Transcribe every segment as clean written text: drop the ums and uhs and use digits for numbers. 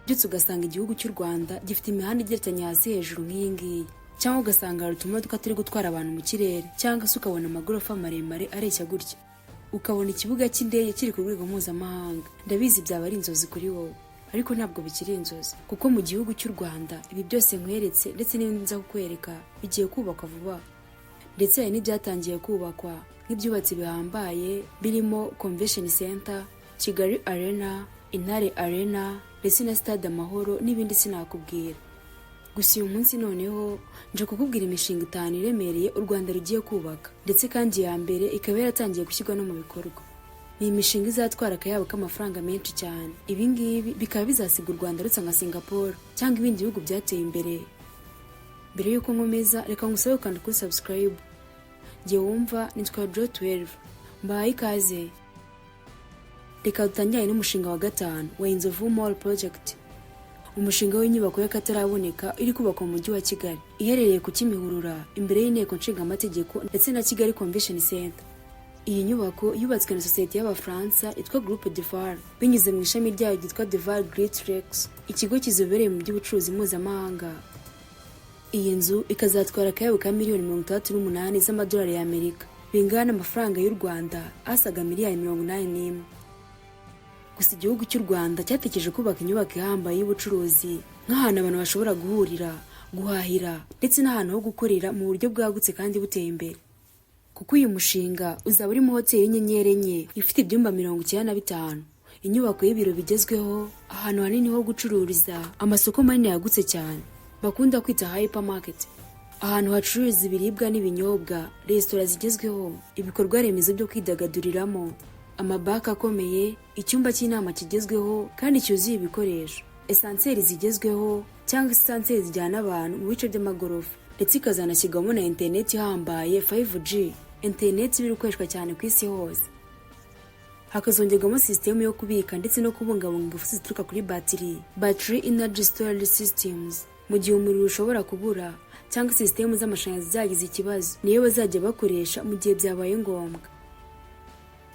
byose ugasanga igihugu cy'u Rwanda gifite imihanda igerekeranye hasi hejuru nk'iyi ngiyi, cyangwa ugasanga hari utumodoka turi gutwara abantu mu kirere, cyangwa se ukabona amagorofa maremare areshya gutya, ukabona ikibuga cy'indege kiri ku rwego mpuzamahanga. Ndabizi byaba ari inzozi kuri wowe, ariko ntabwo bikiri inzozi, kuko mu gihugu cy'u Rwanda ibi byose nkweretse ndetse n'ibindi nza kukwereka bigiye kubakwa vuba, ndetse hari n'ibyatangiye kubakwa nk'ibyubatsi bihambaye birimo Convention Center, Kigali Arena, Intare Arena, ndetse na Stade Amahoro n'ibindi sinakubwira. Gusa uyu munsi noneho nje kukubwira imishinga 5 iremereye u Rwanda rugiye kubaka, ndetse kandi ya mbere ikaba yaratangiye gushyirwa no mu bikorwa. Ni imishinga izatwara akayabo k'amafaranga menshi cyane. Ibi ngibi bikaba bizasiga u Rwanda rutsa nka Singapore cyangwa ibindi bihugu byateye imbere. Mbere yuko nkomeza, reka ngusabe ukanda kuri subscribe. Jye wumva nitwa Dore 12, mbahaye ikaze. Reka dutangire n'umushinga wa 5 wa Inzovu Mall Project. Umushinga w'inyubako y'akataraboneka iri kubakwa mu mujyi wa Kigali, iherereye ku Kimihurura imbere y'inteko nshingamategeko ndetse na Kigali Convention Center. Iyi nyubako yubatswe na sosiyete y'Abafaransa yitwa Groupe Dore binyuze mu ishami ryayo ryitwa Dore Great Lakes, ikigo kizobereye mu by'ubucuruzi mpuzamahanga. Iyi nzu ikazatwara akayabo ka miliyoni 68 z'amadolari y'Amerika, bingana amafaranga y'u Rwanda asaga miliyari 81. Gusa igihugu cy'u Rwanda cyatekereje kubaka inyubako ihambaye y'ubucuruzi nk'ahantu abantu bashobora guhurira, guhahira, ndetse n'ahantu ho gukorera mu buryo bwagutse kandi buteye imbere. Kuko uyu mushinga uzaba urimo hoteli y'inyenyeri 4 ifite ibyumba 95, inyubako y'ibiro bigezweho, ahantu hanini ho gucururiza, amasoko manini yagutse cyane bakunda kwita hypermarket, ahantu hacururiza ibiribwa n'ibinyobwa, resitora zigezweho, ibikorwa remezo byo kwidagaduriramo, amabaka akomeye, icyumba cy'inama kigezweho kandi cyuzuye ibikoresho, esanseri zigezweho cyangwa esanseri zijyana abantu mu bice by'amagorofa, ndetse ikazanashyirwamo na interineti ihambaye 5G, interineti iri gukoreshwa cyane ku isi hose. Hakazongerwamo sisitemu yo kubika ndetse no kubungabunga ingufu zituruka kuri battery energy storage systems. Mu gihe umuriro ushobora kubura cyangwa sisitemu z'amashanyarazi zagize ikibazo, niyo bazajya bakoresha mu gihe byabaye ngombwa.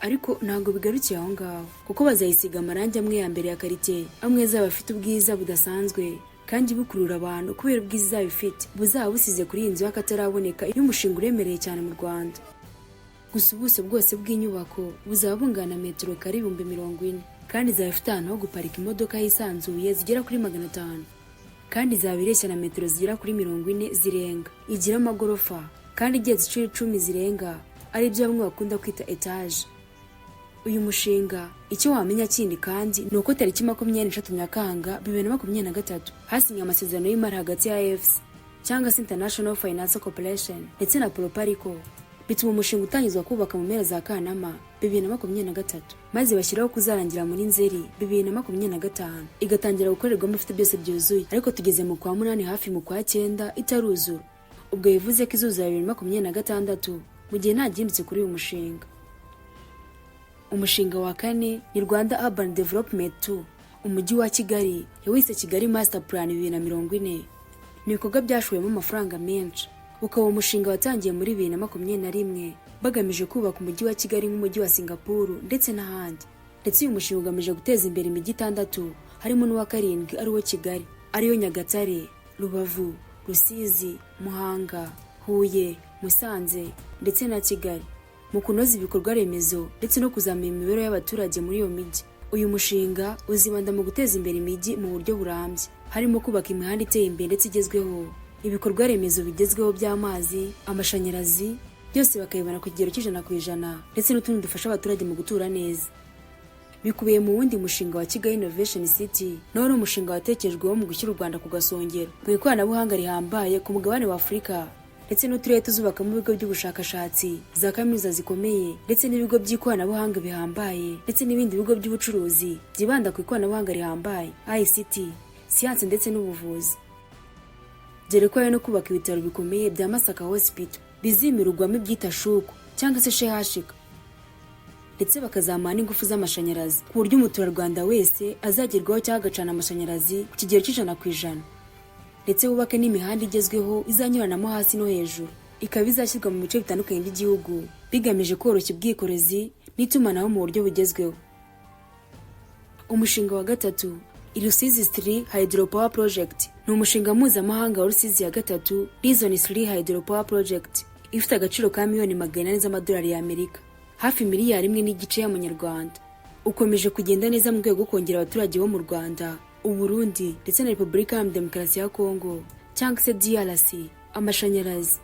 Ariko ntabwo bigarukiye aho ngaho, kuko bazayisiga amarangi amwe ya mbere ya karite, amwe azaba afite ubwiza budasanzwe kandi bukurura abantu kubera ubwiza izaba ifite, buzaba busize kuri iyi nzu y'akataraboneka y'umushinga uremereye cyane mu Rwanda. Gusa ubuso bwose bw'inyubako buzaba bungana metero kare 40,000, kandi izaba ifite ahantu ho guparika imodoka hisanzuye zigera kuri 500, kandi izaba ireshya na metero zigera kuri 40 zirenga. Igira amagorofa kandi igeretse inshuro 10 zirenga, ari byo bamwe bakunda kwita etage. Uyu mushinga icyo wamenya kindi kandi ni uko tariki 23 Nyakanga 2023 hasinywe amasezerano y'imari hagati ya AFC cyangwa se International Finance Corporation ndetse na Proparico, bituma umushinga utangizwa kubaka mu mpera za Kanama 2023, maze bashyiraho kuzarangira muri Nzeri 2025, igatangira gukorerwamo ifite byose byuzuye. Ariko tugeze mu kwa 8 hafi mu kwa 9 itaruzura, ubwo bivuze ko izuzura 2026 mu gihe nta gihindutse kuri uyu mushinga. Umushinga wa 4 ni Rwanda Urban Development 2, umujyi wa Kigali yawise Kigali Master Plan 2040. Ni ibikorwa byashoyemo amafaranga menshi, ukaba umushinga watangiye muri 2021 bagamije kubaka umujyi wa Kigali nk'umujyi wa Singapore ndetse n'ahandi. Ndetse uyu mushinga ugamije guteza imbere imijyi 6 harimo n'uwa 7 ari wo Kigali, ariyo Nyagatare, Rubavu, Rusizi, Muhanga, Huye, Musanze ndetse na Kigali, mu kunoza ibikorwa remezo ndetse no kuzamura imibereho y'abaturage muri iyo mijyi. Uyu mushinga uzibanda mu guteza imbere imijyi mu buryo burambye, harimo kubaka imihanda iteye imbere ndetse igezweho, ibikorwa remezo bigezweho by'amazi, amashanyarazi, byose bakayibona ku kigero cy'100% ndetse n'utundi dufasha abaturage mu gutura neza. Bikubiye mu wundi mushinga wa Kigali Innovation City, nawo ari umushinga watekerejweho mu gushyira u Rwanda ku gasongero mu ikoranabuhanga rihambaye ku mugabane wa Afurika, ndetse n'uturere tuzubakamo ibigo by'ubushakashatsi, za kaminuza zikomeye, ndetse n'ibigo by'ikoranabuhanga bihambaye, ndetse n'ibindi bigo by'ubucuruzi byibanda ku ikoranabuhanga rihambaye, ICT, siyanse ndetse n'ubuvuzi. Dore ko no kubaka ibitaro bikomeye bya Masaka Hospital bizimirwamo ibyita shuku cyangwa se shehashika, ndetse bakazamana ingufu z'amashanyarazi ku buryo umuturarwanda wese azagerwaho cyangwa agacana amashanyarazi ku kigero cy'100%. Ndetse bubake n'imihanda igezweho izanyuranamo hasi no hejuru, ikaba izashyirwa mu bice bitandukanye by'igihugu bigamije koroshya ubwikorezi n'itumanaho mu buryo bugezweho. Umushinga wa 3 Rusizi 3 Hydropower Project ni umushinga mpuzamahanga wa Rusizi ya gatatu Reason 3 Hydropower Project ifite agaciro ka miliyoni 400 z'amadolari y'Amerika, hafi miliyari 1.5 y'amanyarwanda. Ukomeje kugenda neza mu rwego rwo kongera abaturage bo mu Rwanda, Uburundi ndetse na Repubulika ya Demokarasi ya Kongo cyangwa se DRC amashanyarazi.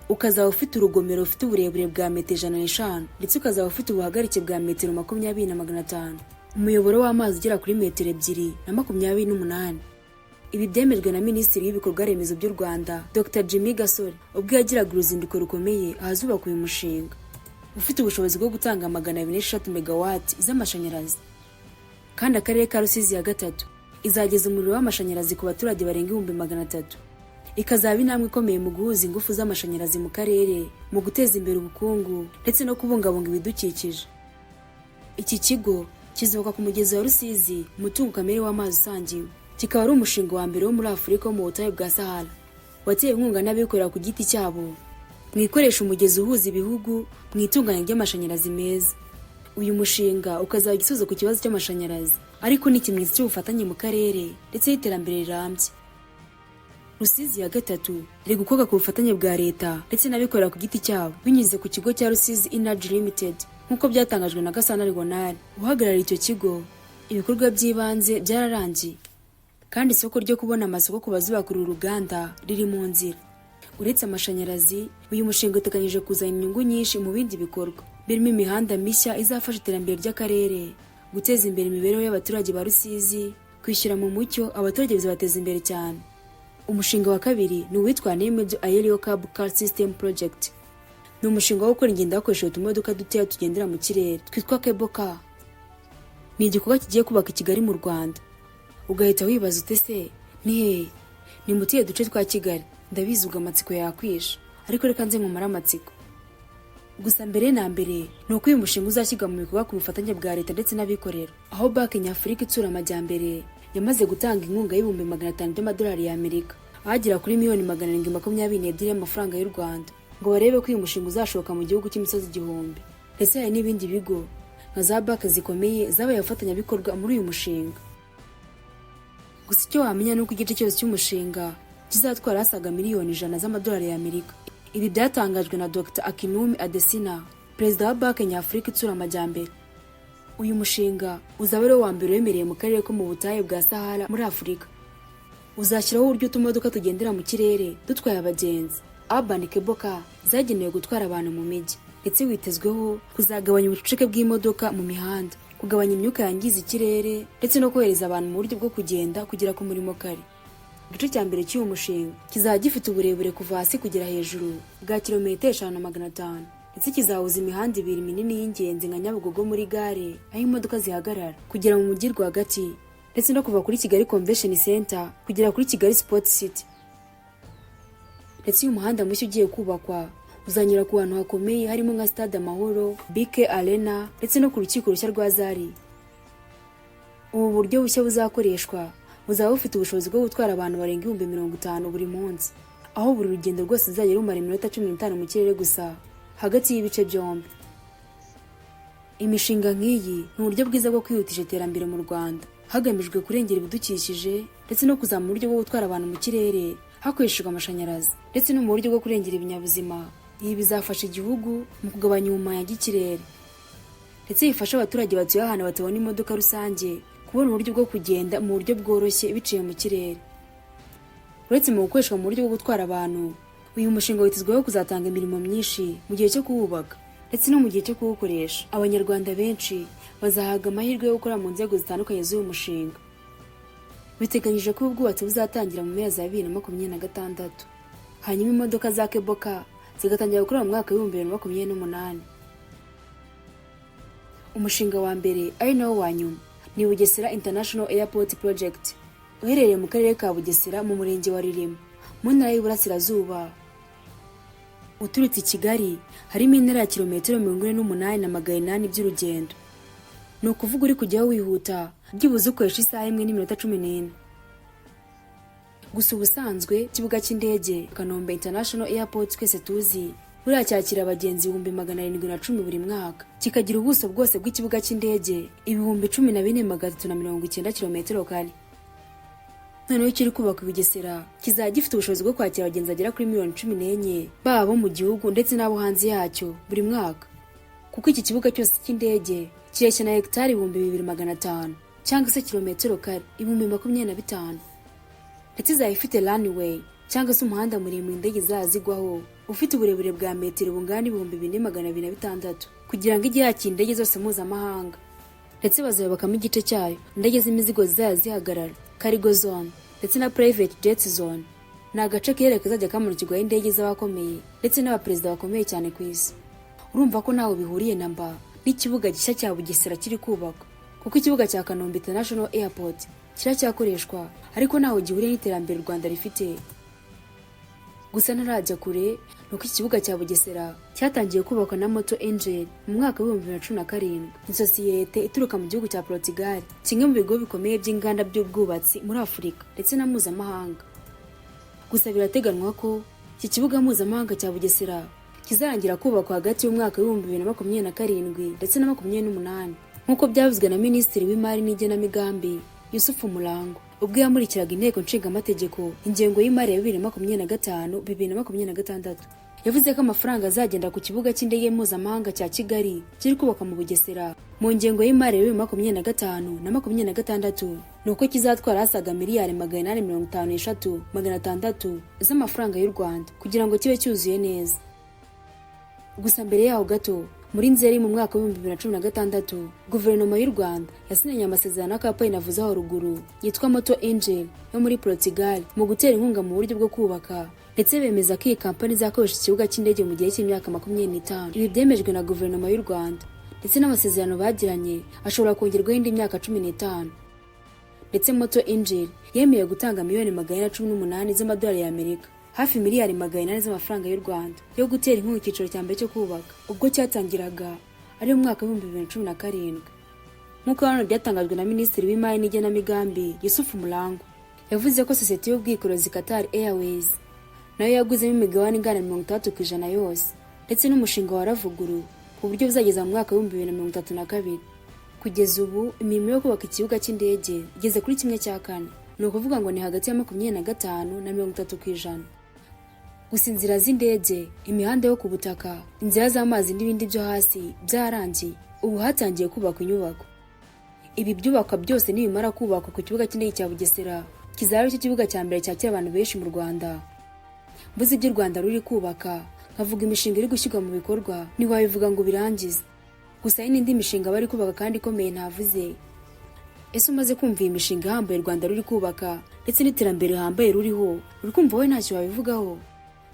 Ukazaba ufite urugomero rufite uburebure bwa metero 105 ndetse ukazaba ufite ubuhagarike bwa metero 20,500, umuyoboro w'amazi ugera kuri metero 228. Ibi byemejwe na Minisitiri w'ibikorwa remezo by'u Rwanda Dr Jimmy Gasore ubwo yagiraga uruzinduko rukomeye ahazubakwa uyu mushinga ufite ubushobozi bwo gutanga 206 megawati z'amashanyarazi. Kandi akarere ka Rusizi ya gatatu izageza umuriro w'amashanyarazi ku baturage barenga 300,000. Ikazaba intambwe ikomeye mu guhuza ingufu z'amashanyarazi mu karere, mu guteza imbere ubukungu ndetse no kubungabunga ibidukikije. Iki kigo kizubakwa ku mugezi wa Rusizi, umutungo kamere w'amazi usangiwe. Kikaba ari umushinga wa mbere wo muri Afurika wo mu butayu bwa Sahara watewe inkunga n'abikorera ku giti cyabo mu ikoresha umugezi uhuza ibihugu mu itunganya ry'amashanyarazi meza. Uyu mushinga ukazaba igisubizo ku kibazo cy'amashanyarazi, ariko ni ikimenyetso cy'ubufatanye mu karere ndetse n'iterambere rirambye. Rusizi ya gatatu iri gukorwa ku bufatanye bwa leta ndetse n'abikorera ku giti cyabo binyuze ku kigo cya Rusizi Energy Limited nk'uko byatangajwe na Gasana Gonal uhagarariye icyo kigo. Ibikorwa by'ibanze byararangiye kandi isoko ryo kubona amasoko ku bazubaka uru ruganda riri mu nzira. Uretse amashanyarazi, uyu mushinga uteganyije kuzana inyungu nyinshi mu bindi bikorwa birimo imihanda mishya izafasha iterambere ry'akarere, guteza imbere imibereho y'abaturage ba Rusizi, kwishyira mu mucyo abaturage bizabateza imbere cyane. Umushinga wa kabiri ni uwitwa Iremereye Cable Car System Project. Ni umushinga wo gukora ingendo hakoreshejwe utumodoka dutoya tugendera mu kirere twitwa cable car. Ni igikorwa kigiye kubaka i Kigali mu Rwanda. Ugahita wibaza ute se ni hehe? Ni mu tuye duce twa Kigali. Ndabizi amatsiko yakwisha, ariko reka nze nkumara amatsiko. Gusa mbere na mbere ni uko uyu mushinga uzashyirwa mu bikorwa ku bufatanye bwa leta ndetse n'abikorera, aho Banki Nyafurika itsura amajyambere yamaze gutanga inkunga y'ibihumbi 500 by'amadolari y'Amerika ahagera kuri miliyoni 722 y'amafaranga y'u Rwanda ngo barebe ko uyu mushinga uzashoboka mu gihugu cy'imisozi 1000. Ndetse hari n'ibindi bigo nka za banki zikomeye zabaye abafatanyabikorwa muri uyu mushinga. Gusa icyo wamenya ni uko igice cyose cy'umushinga kizatwara asaga miliyoni 100 z'amadolari y'Amerika. Ibi byatangajwe na Dr Akinwumi Adesina, perezida wa Banki Nyafurika itsura amajyambere. Uyu mushinga uzaba ari wa mbere wemereye mu karere ko mu butayu bwa Sahara muri Afurika. Uzashyiraho uburyo tumodoka tugendera mu kirere dutwaye abagenzi, urban cable car zagenewe gutwara abantu mu mijyi, ndetse witezweho kuzagabanya ubucucike bw'imodoka mu mihanda, kugabanya imyuka yangiza ikirere ndetse no kohereza abantu mu buryo bwo kugenda kugera ku murimo kare. Igice cya mbere cy'uyu mushinga kizaba gifite uburebure kuva hasi kugera hejuru bwa kilometero 5,500 ndetse kizahuza imihanda 2 minini y'ingenzi nka Nyabugogo muri gare aho imodoka zihagarara kugera mu mujyi rwagati, ndetse no kuva kuri Kigali Convention Center kugera kuri Kigali Sport City. Ndetse uyu muhanda mushya ugiye kubakwa uzanyura ku hantu hakomeye harimo nka Stade Amahoro, BK Arena ndetse no ku rukiko rushya rwa Zari. Ubu buryo bushya buzakoreshwa buzaba bufite ubushobozi bwo gutwara abantu barenga 50,000 buri munsi, aho buri rugendo rwose ruzajya rumara iminota 15 mu kirere gusa hagati y'ibice byombi. Imishinga nk'iyi ni uburyo bwiza bwo kwihutisha iterambere mu Rwanda hagamijwe kurengera ibidukikije ndetse no kuzamura uburyo bwo gutwara abantu mu kirere hakoreshejwe amashanyarazi ndetse no mu buryo bwo kurengera ibinyabuzima. Ibi bizafasha igihugu mu kugabanya ubumanya bw'ikirere ndetse bifasha abaturage batuye ahantu batabona imodoka rusange kubona uburyo bwo kugenda mu buryo bworoshye biciye mu kirere. Uretse mu gukoreshwa mu buryo bwo gutwara abantu, uyu mushinga witezweho kuzatanga imirimo myinshi mu gihe cyo kuwubaka ndetse no mu gihe cyo kuwukoresha. Abanyarwanda benshi bazahabwa amahirwe yo gukora mu nzego zitandukanye z'uyu mushinga. Biteganyije ko ubwubatsi buzatangira mu mezi ya 2026, hanyuma imodoka za cable car zigatangira gukora mu mwaka wa 2028. Umushinga wa mbere ari nawo wa nyuma ni Bugesera International Airport Project, uherereye mu karere ka Bugesera mu murenge wa Ririma mu ntara y'Iburasirazuba. Uturutse i Kigali harimo intera ya kilometero 48,800 by'urugendo. Ni ukuvuga uri kujyaho wihuta byibuze ukoresha isaha 1 n'iminota 14. Gusa ubusanzwe ikibuga cy'indege Kanombe International Airport twese tuzi buriya cyakira abagenzi 710 buri mwaka, kikagira ubuso bwose bw'ikibuga cy'indege 14,390 km². noneho kiri kubaka Bugesera kizajya gifite ubushobozi bwo kwakira abagenzi bagera kuri miliyoni 14 baba bo mu gihugu ndetse n'abo hanze yacyo buri mwaka, kuko iki kibuga cyose cy'indege kireshya na hegitari 2,500 cyangwa se kilometero kare 25,000, ndetse izaba ifite runway cyangwa se umuhanda muremure indege zazigwaho ufite uburebure bwa metero bungana 4,206 kugira ngo ijye yakira indege zose mpuzamahanga, ndetse bazabakamo igice cyayo indege z'imizigo zizajya zihagarara cargo zone ndetse na private jet zone. Ni agace kera kazajya kamurikirwaho indege z'abakomeye ndetse n'abaperezida bakomeye cyane ku isi. Urumva ko ntaho bihuriye na mba n'ikibuga gishya cya Bugesera kiri kubakwa, kuko ikibuga cya Kanombe International Airport kiracyakoreshwa ariko ntaho gihuriye n'iterambere u Rwanda rifite. Gusa ntarajya kure nuko ikibuga cya Bugesera cyatangiye kubakwa na Moto Angel mu mwaka wa 2017. Ni sosiyete ituruka mu gihugu cya Portugal, kimwe mu bigo bikomeye by'inganda by'ubwubatsi muri Afurika ndetse na mpuzamahanga. Gusa birateganywa ko iki kibuga mpuzamahanga cya Bugesera kizarangira kubakwa hagati y'umwaka wa 2027 ndetse na 2028 nk'uko byavuzwe na Minisitiri w'Imari n'Igenamigambi Yusufu Murango ubwo yamurikiraga inteko nshingamategeko ingengo y'imari ya 2025-2026. Yavuze ko amafaranga azagenda ku kibuga cy'indege mpuzamahanga cya Kigali kiri kubaka mu Bugesera mu ngengo y'imari ya 2025-2026 nuko kizatwara asaga miliyari 853,600 z'amafaranga y'u Rwanda kugira ngo kibe cyuzuye neza. Gusa mbere yaho gato muri Nzeri mu mwaka wa 2016 guverinoma y'u Rwanda yasinyanye amasezerano n'akampani navuze aho ruguru yitwa Moto Angel yo muri Portugal mu gutera inkunga mu buryo bwo kubaka, ndetse bemeza ko iyi kampani izakoresha ikibuga cy'indege mu gihe cy'imyaka 25. Ibi byemejwe na guverinoma y'u Rwanda, ndetse n'amasezerano bagiranye ashobora kongerwaho indi myaka 15. Ndetse Moto Angel yemeye gutanga miliyoni 118 z'amadolari y'Amerika, hafi miliyari 400 z'amafaranga y'u Rwanda yo gutera inkunga icyiciro cya mbere cyo kubaka ubwo cyatangiraga ari mu mwaka wa 2017. Nk'uko hano byatangajwe na Minisitiri w'Imari n'Igenamigambi Yusufu Murango, yavuze ko sosiyete y'ubwikorezi Qatar Airways nayo yaguzemo imigabane ingana 30% yose, ndetse n'umushinga waravuguru ku buryo bizageza mu mwaka wa 2032. Kugeza ubu imirimo yo kubaka ikibuga cy'indege igeze kuri 1/4, ni ukuvuga ngo ni hagati ya 25% na 30%. Gusa inzira z'indege, imihanda yo ku butaka, inzira z'amazi n'ibindi byo hasi byarangiye, ubu hatangiye kubakwa inyubako. Ibi byubakwa byose nibimara kubakwa ku kibuga cy'indege cya Bugesera kizaba ari cyo kibuga cya mbere cyakira abantu benshi mu Rwanda. Mbuze ibyo u Rwanda ruri kubaka, nkavuga imishinga iri gushyirwa mu bikorwa ntiwabivuga ngo birangize. Gusa hari n'indi mishinga bari kubaka kandi ikomeye ntavuze. Ese umaze kumva iyi mishinga ihambaye u Rwanda ruri kubaka ndetse n'iterambere rihambaye ruriho, uri kumva wowe ntacyo wabivugaho?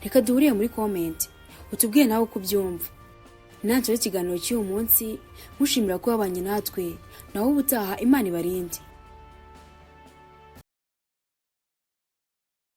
Reka duhuriye muri comment utubwiye nawe uko ubyumva. Nanjye ikiganiro cy'uyu munsi mushimira ko wabanye natwe, naho ubutaha Imana ibarinde.